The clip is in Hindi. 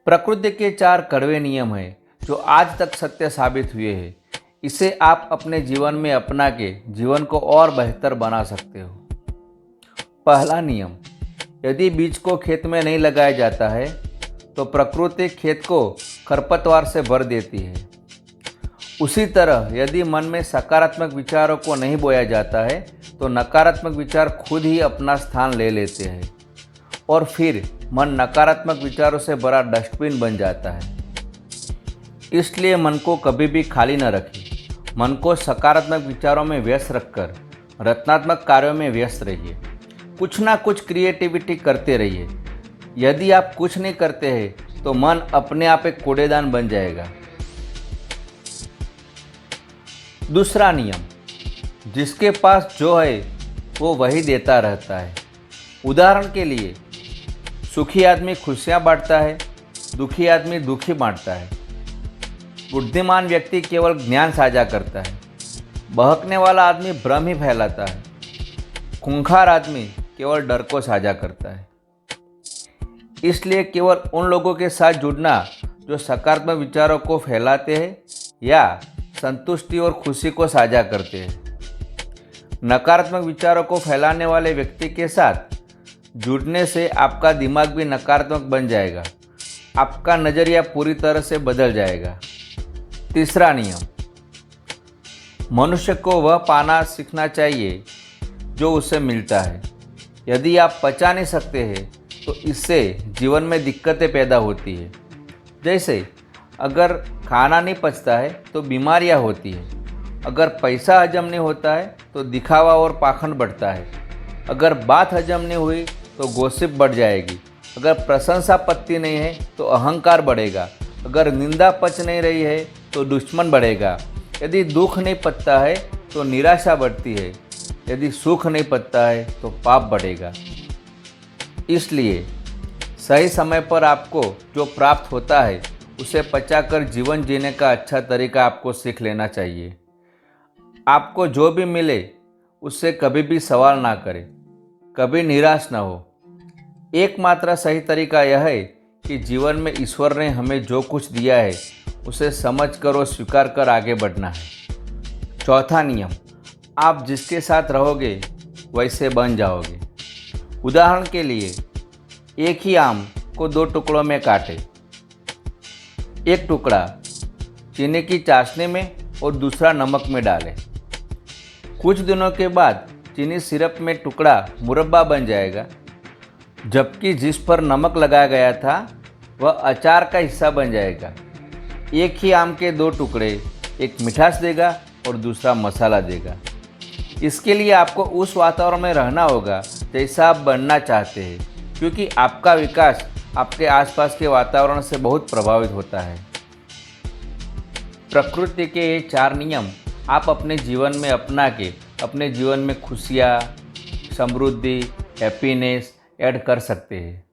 प्रकृति के 4 कड़वे नियम हैं जो आज तक सत्य साबित हुए हैं। इसे आप अपने जीवन में अपना के जीवन को और बेहतर बना सकते हो। पहला नियम, यदि बीज को खेत में नहीं लगाया जाता है तो प्रकृति खेत को खरपतवार से भर देती है। उसी तरह यदि मन में सकारात्मक विचारों को नहीं बोया जाता है तो नकारात्मक विचार खुद ही अपना स्थान ले लेते हैं और फिर मन नकारात्मक विचारों से भरा डस्टबिन बन जाता है। इसलिए मन को कभी भी खाली न रखें। मन को सकारात्मक विचारों में व्यस्त रखकर रचनात्मक कार्यों में व्यस्त रहिए। कुछ ना कुछ क्रिएटिविटी करते रहिए। यदि आप कुछ नहीं करते हैं तो मन अपने आप एक कूड़ेदान बन जाएगा। दूसरा नियम, जिसके पास जो है वो वही देता रहता है। उदाहरण के लिए, सुखी आदमी खुशियाँ बांटता है, दुखी आदमी दुखी बांटता है। बुद्धिमान व्यक्ति केवल ज्ञान साझा करता है, बहकने वाला आदमी भ्रम ही फैलाता है, खूंखार आदमी केवल डर को साझा करता है। इसलिए केवल उन लोगों के साथ जुड़ना जो सकारात्मक विचारों को फैलाते हैं या संतुष्टि और खुशी को साझा करते हैं। नकारात्मक विचारों को फैलाने वाले व्यक्ति के साथ जुड़ने से आपका दिमाग भी नकारात्मक बन जाएगा। आपका नज़रिया पूरी तरह से बदल जाएगा। तीसरा नियम, मनुष्य को वह पाना सीखना चाहिए जो उसे मिलता है। यदि आप पचा नहीं सकते हैं तो इससे जीवन में दिक्कतें पैदा होती है। जैसे अगर खाना नहीं पचता है तो बीमारियां होती है। अगर पैसा हजम नहीं होता है तो दिखावा और पाखंड बढ़ता है। अगर बात हजम नहीं हुई तो गॉसिप बढ़ जाएगी। अगर प्रशंसा पचती नहीं है तो अहंकार बढ़ेगा। अगर निंदा पच नहीं रही है तो दुश्मन बढ़ेगा। यदि दुख नहीं पचता है तो निराशा बढ़ती है। यदि सुख नहीं पचता है तो पाप बढ़ेगा। इसलिए सही समय पर आपको जो प्राप्त होता है उसे पचाकर जीवन जीने का अच्छा तरीका आपको सीख लेना चाहिए। आपको जो भी मिले उससे कभी भी सवाल ना करें, कभी निराश ना हो। एकमात्र सही तरीका यह है कि जीवन में ईश्वर ने हमें जो कुछ दिया है उसे समझकर और स्वीकार कर आगे बढ़ना है। चौथा नियम, आप जिसके साथ रहोगे वैसे बन जाओगे। उदाहरण के लिए, एक ही आम को 2 टुकड़ों में काटें। एक टुकड़ा चीनी की चाशनी में और दूसरा नमक में डालें। कुछ दिनों के बाद चीनी सिरप में टुकड़ा मुरब्बा बन जाएगा, जबकि जिस पर नमक लगाया गया था वह अचार का हिस्सा बन जाएगा। एक ही आम के 2 टुकड़े, एक मिठास देगा और दूसरा मसाला देगा। इसके लिए आपको उस वातावरण में रहना होगा जैसा आप बनना चाहते हैं, क्योंकि आपका विकास आपके आसपास के वातावरण से बहुत प्रभावित होता है। प्रकृति के ये 4 नियम आप अपने जीवन में अपना के अपने जीवन में खुशियाँ, समृद्धि, हैप्पीनेस ऐड कर सकते हैं।